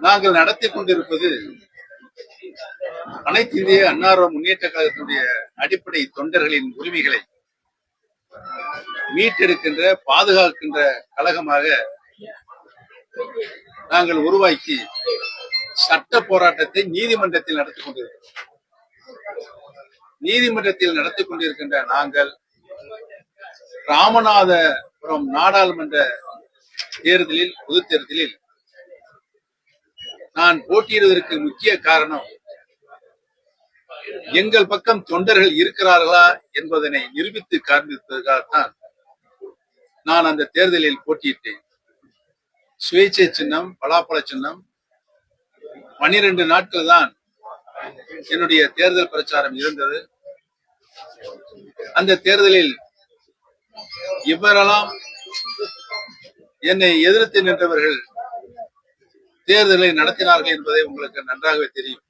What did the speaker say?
நாங்கள் நடத்தி கொண்டிருப்பது அனைத்து இந்திய அன்னார முன்னேற்ற கழகத்தினுடைய அடிப்படை தொண்டர்களின் உரிமைகளை மீட்டெடுக்கின்ற பாதுகாக்கின்ற கழகமாக நாங்கள் உருவாக்கி சட்ட போராட்டத்தை நீதிமன்றத்தில் நடத்தி கொண்டிருக்கிறோம். நீதிமன்றத்தில் நடத்தி கொண்டிருக்கின்ற நாங்கள் ராமநாதபுரம் நாடாளுமன்ற தேர்தலில் பொது தேர்தலில் நான் போட்டியிடுவதற்கு முக்கிய காரணம் எங்கள் பக்கம் தொண்டர்கள் இருக்கிறார்களா என்பதனை நிரூபித்து காண்பிப்பதற்காகத்தான் நான் அந்த தேர்தலில் போட்டியிட்டேன். சுயேட்சை சின்னம், பலாப்பழ சின்னம். 12 நாட்கள் தான் என்னுடைய தேர்தல் பிரச்சாரம் இருந்தது. அந்த தேர்தலில் இவரெல்லாம் என்னை எதிர்த்து நின்றவர்கள் தேர்தலை நடத்தினார்கள் என்பதை உங்களுக்கு நன்றாகவே தெரியும்.